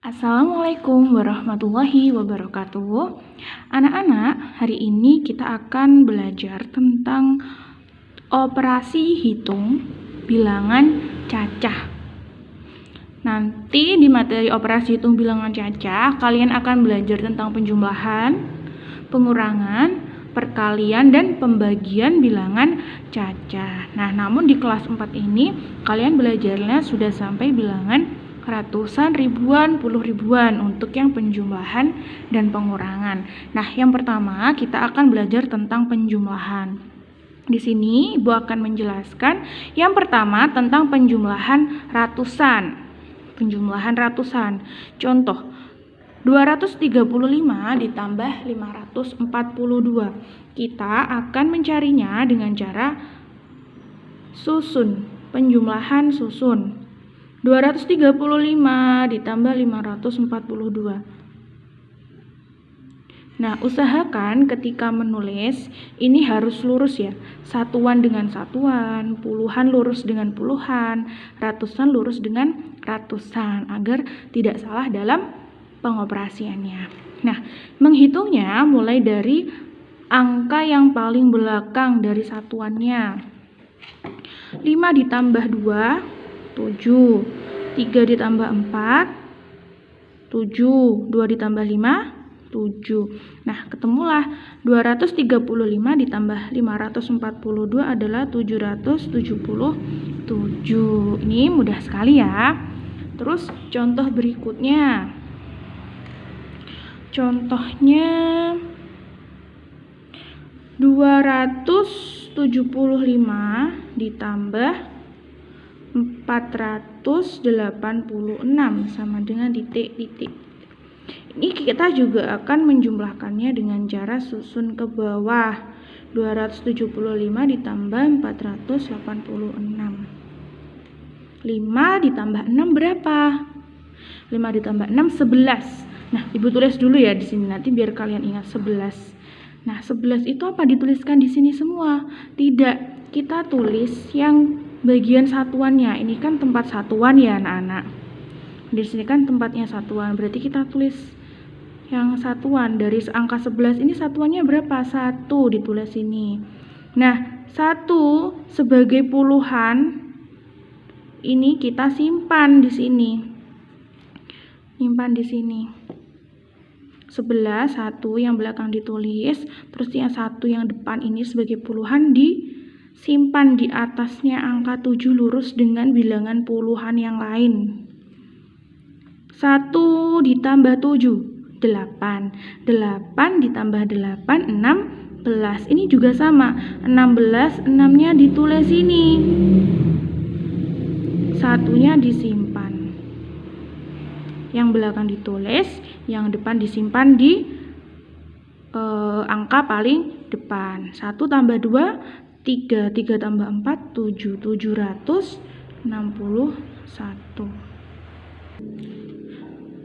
Assalamualaikum warahmatullahi wabarakatuh. Anak-anak, hari ini kita akan belajar tentang operasi hitung bilangan cacah. Nanti di materi operasi hitung bilangan cacah, kalian akan belajar tentang penjumlahan, pengurangan, perkalian, dan pembagian bilangan cacah. Nah, namun di kelas 4 ini, kalian belajarnya sudah sampai bilangan ratusan, ribuan, puluh ribuan untuk yang penjumlahan dan pengurangan. Nah, yang pertama kita akan belajar tentang penjumlahan. Di sini Ibu akan menjelaskan yang pertama tentang penjumlahan ratusan. Penjumlahan ratusan. Contoh, 235 ditambah 542. Kita akan mencarinya dengan cara susun, penjumlahan susun. 235 ditambah 542. Nah, usahakan ketika menulis ini harus lurus ya. Satuan dengan satuan, puluhan lurus dengan puluhan, ratusan lurus dengan ratusan agar tidak salah dalam pengoperasiannya. Nah, menghitungnya mulai dari angka yang paling belakang dari satuannya. 5 ditambah 2 7, 3 ditambah 4, 7, 2 ditambah 5, 7. Nah, ketemulah 235 ditambah 542 adalah 777. Ini mudah sekali ya. Terus contoh berikutnya. Contohnya 275 ditambah 486 sama dengan titik-titik. Ini kita juga akan menjumlahkannya dengan cara susun ke bawah. 275 ditambah 486. 5 ditambah 6 berapa? 5 ditambah 6 11. Nah, Ibu tulis dulu ya di sini nanti biar kalian ingat 11. Nah, 11 itu apa dituliskan di sini semua? Tidak, kita tulis yang bagian satuannya. Ini kan tempat satuan ya anak-anak. Di sini kan tempatnya satuan. Berarti kita tulis yang satuan. Dari angka 11 ini satuannya berapa? 1 ditulis ini. Nah, 1 sebagai puluhan ini kita simpan di sini. Simpan di sini. 11 1 yang belakang ditulis, terus yang 1 yang depan ini sebagai puluhan simpan di atasnya angka 7 lurus dengan bilangan puluhan yang lain. 1 ditambah 7, 8. 8 ditambah 8, 16. Ini juga sama. 16, 6-nya ditulis ini. 1-nya disimpan. Yang belakang ditulis, yang depan disimpan di angka paling depan. 1 tambah 2 3 tambah 4 7 761.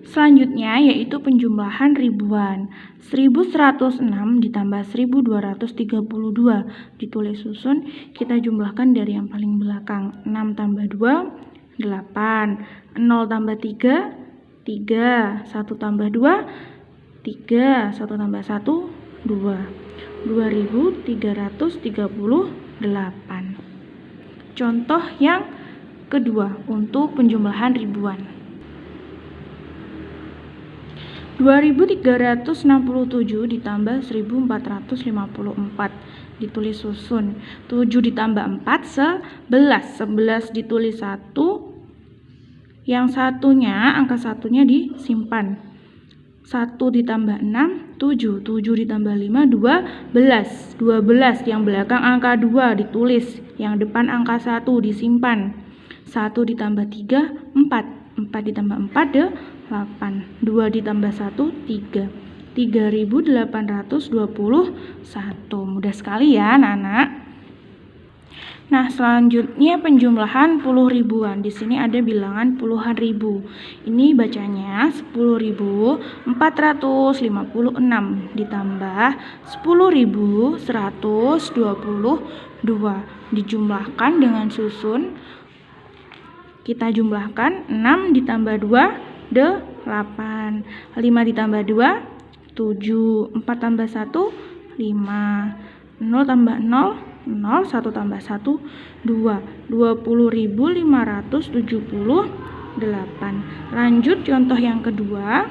Selanjutnya yaitu penjumlahan ribuan. 1106 ditambah 1232 ditulis susun, kita jumlahkan dari yang paling belakang. 6 tambah 2 8, 0 tambah 3 3, 1 tambah 2 3, 1 tambah 1 2. 2338. Contoh yang kedua untuk penjumlahan ribuan. 2367 ditambah 1454 ditulis susun. 7 ditambah 4 11. 11 ditulis 1. Yang satunya, angka satunya disimpan. 1 ditambah 6, 7. 7 ditambah 5, 12. 12 yang belakang angka 2 ditulis. Yang depan angka 1 disimpan. 1 ditambah 3, 4. 4 ditambah 4, 8. 2 ditambah 1, 3. 3821. Mudah sekali ya anak-anak. Nah, selanjutnya penjumlahan puluh ribuan. Di sini ada bilangan puluhan ribu. Ini bacanya 10.456 ditambah 10.122. Dijumlahkan dengan susun. Kita jumlahkan 6 ditambah 2, 8. 5 ditambah 2, 7. 4 tambah 1, 5. 0 tambah 0, 0. 1 tambah 1, 2. 20.578. Lanjut contoh yang kedua.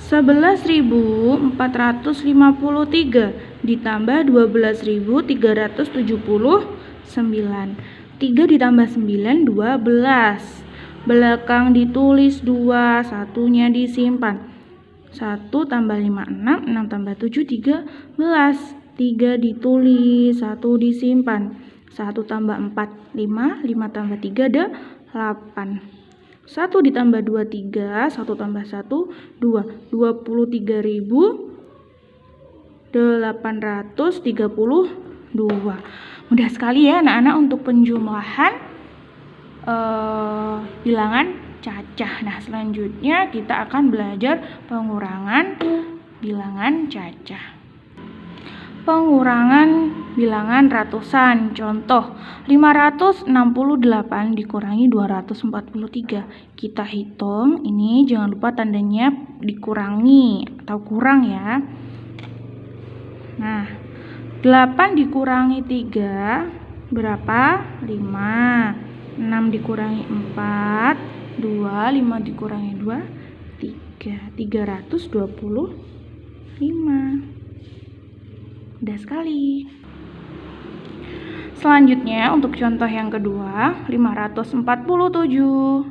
11.453 ditambah 12.379. 3 ditambah 9, 12. Belakang ditulis 2, satunya disimpan. 1 tambah 5, 6. 6 tambah 7, 13. 3 ditulis, 1 disimpan. 1 tambah 4, 5. 5 tambah 3, 8. 1 ditambah 2, 3. 1 tambah 1, 2. 23.832. Mudah sekali ya anak-anak untuk penjumlahan bilangan cacah. Nah, selanjutnya kita akan belajar pengurangan bilangan cacah. Pengurangan bilangan ratusan. Contoh, 568 dikurangi 243. Kita hitung, ini jangan lupa tandanya dikurangi atau kurang ya. Nah, 8 dikurangi 3 berapa? 5. 6 dikurangi 4, 2. 5 dikurangi 2, 3. 325. Mudah sekali. Selanjutnya untuk contoh yang kedua, 547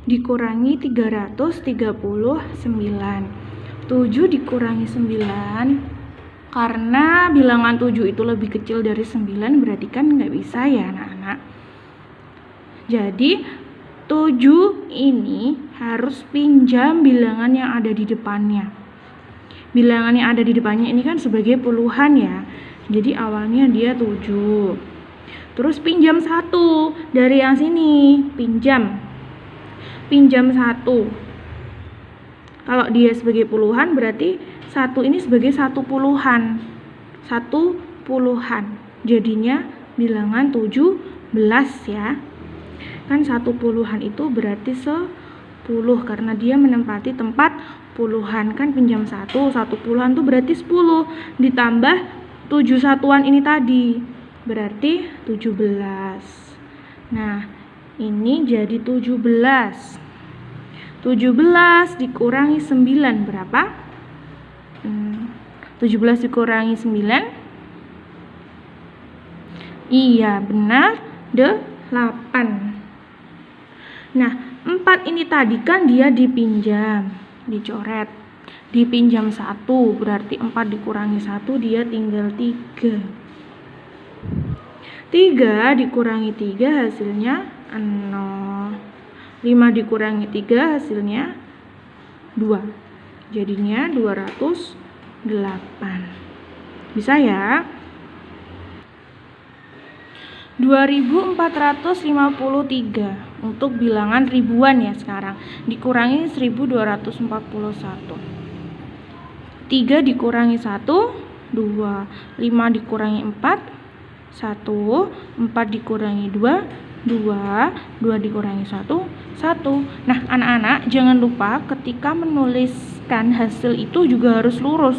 dikurangi 339. 7 dikurangi 9, karena bilangan 7 itu lebih kecil dari 9, berarti kan nggak bisa ya anak-anak. Jadi 7 ini harus pinjam bilangan yang ada di depannya. Bilangan yang ada di depannya ini kan sebagai puluhan ya. Jadi awalnya dia 7. Terus pinjam 1 dari yang sini, pinjam 1. Kalau dia sebagai puluhan berarti 1 ini sebagai 1 puluhan. 1 puluhan. Jadinya bilangan 17 ya. Kan 1 puluhan itu berarti 10 karena dia menempati tempat puluhan. Kan pinjam 1 puluhan itu berarti 10 ditambah 7 satuan ini tadi. Berarti 17. Nah, ini jadi 17. 17 dikurangi 9 berapa? 17 dikurangi 9. Iya, benar, 8. Nah, 4 ini tadi kan dia dipinjam, dicoret. Dipinjam 1, berarti 4 dikurangi 1 dia tinggal 3. 3 dikurangi 3 hasilnya 0. 5 dikurangi 3 hasilnya 2. Jadinya 208. Bisa ya? 2453 untuk bilangan ribuan ya sekarang. Dikurangi 1241. 3 dikurangi 1, 2. 5 dikurangi 4, 1. 4 dikurangi 2, 2. 2 dikurangi 1, 1. Nah, anak-anak jangan lupa ketika menuliskan hasil itu juga harus lurus.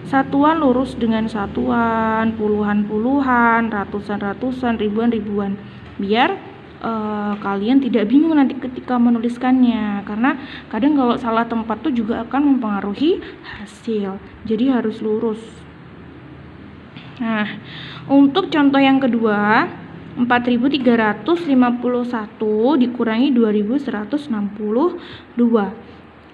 Satuan lurus dengan satuan, puluhan-puluhan, ratusan-ratusan, ribuan-ribuan. Biar kalian tidak bingung nanti ketika menuliskannya. Karena kadang kalau salah tempat tuh juga akan mempengaruhi hasil. Jadi harus lurus. Nah, untuk contoh yang kedua, 4.351 dikurangi 2.162.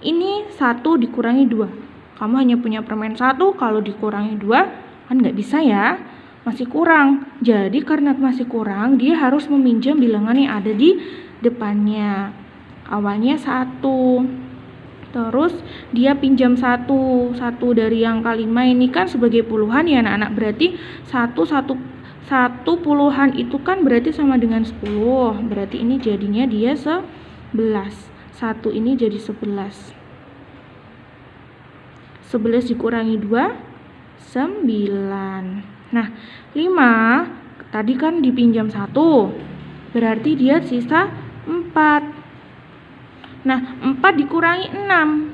Ini 1 dikurangi 2. Kamu hanya punya permen 1, kalau dikurangi 2 kan nggak bisa ya, masih kurang. Jadi karena masih kurang, dia harus meminjam bilangan yang ada di depannya. Awalnya 1. Terus dia pinjam 1 dari yang kelima ini kan sebagai puluhan ya anak-anak. Berarti 1 puluhan itu kan berarti sama dengan 10. Berarti ini jadinya dia 11. 1 ini jadi 11. 11 dikurangi 2, 9. Nah, 5 tadi kan dipinjam 1. berarti dia sisa 4. Nah, 4 dikurangi 6.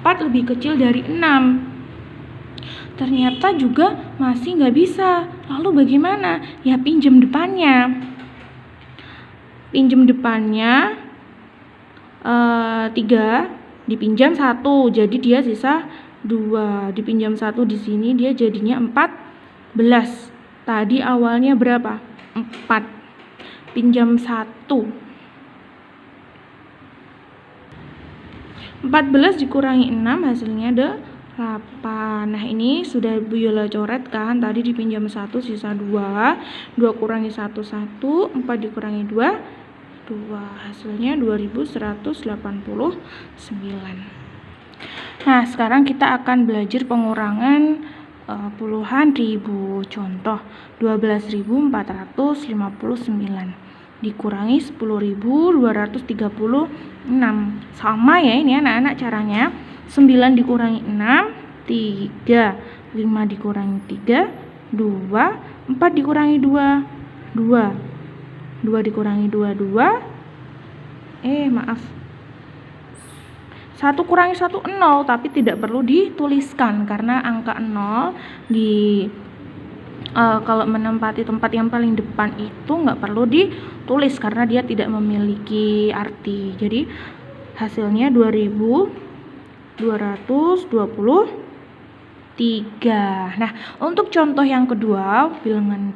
4 lebih kecil dari 6. Ternyata juga masih nggak bisa. Lalu bagaimana? Ya pinjam depannya. Pinjam depannya 3, dipinjam 1, jadi dia sisa 2. Dipinjam 1 di sini dia jadinya 14. Tadi awalnya berapa? 4. Pinjam 1. 14 dikurangi 6 hasilnya ada 8. Nah, ini sudah Bu Yola coret kan. Tadi dipinjam 1 sisa 2. 2 kurangi 1 1, 4 dikurangi 2 2. Hasilnya 2189. Nah, sekarang kita akan belajar pengurangan puluhan ribu. Contoh 12.459 dikurangi 10.236. Sama ya ini anak-anak caranya. 9 dikurangi 6, 3. 5 dikurangi 3, 2. 4 dikurangi 2, 2. 2 dikurangi 2, 2. Maaf. 1 kurangi 1, 0. Tapi tidak perlu dituliskan karena angka 0 kalau menempati tempat yang paling depan itu nggak perlu ditulis karena dia tidak memiliki arti. Jadi hasilnya 2223. Nah, untuk contoh yang kedua,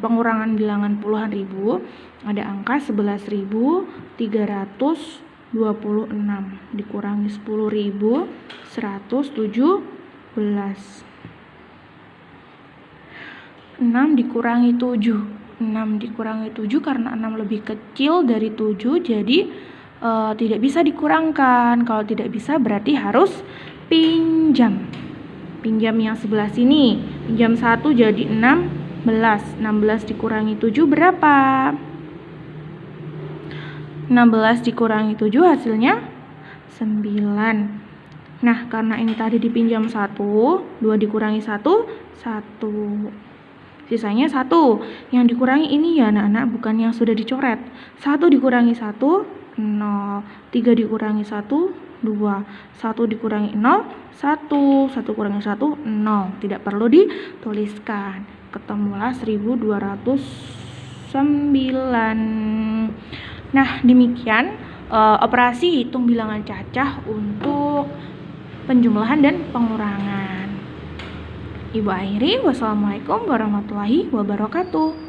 pengurangan bilangan puluhan ribu, ada angka 11.326 dikurangi 10.117. 6 dikurangi 7. 6 dikurangi 7 karena 6 lebih kecil dari 7, jadi tidak bisa dikurangkan. Kalau tidak bisa berarti harus pinjam. Pinjam yang sebelah sini. Pinjam 1 jadi 16. 16 dikurangi 7 berapa? 16 dikurangi 7 hasilnya 9. Nah, karena ini tadi dipinjam 1, 2 dikurangi 1, 1. Sisanya 1. Yang dikurangi ini ya anak-anak, bukan yang sudah dicoret. 1 dikurangi 1, 0. 3 dikurangi 1, 2. 1 dikurangi 0, 1. 1 kurangi 1, 0. Tidak perlu dituliskan. Ketemulah 1209. Nah, demikian operasi hitung bilangan cacah untuk penjumlahan dan pengurangan. Ibu akhiri, wassalamualaikum warahmatullahi wabarakatuh.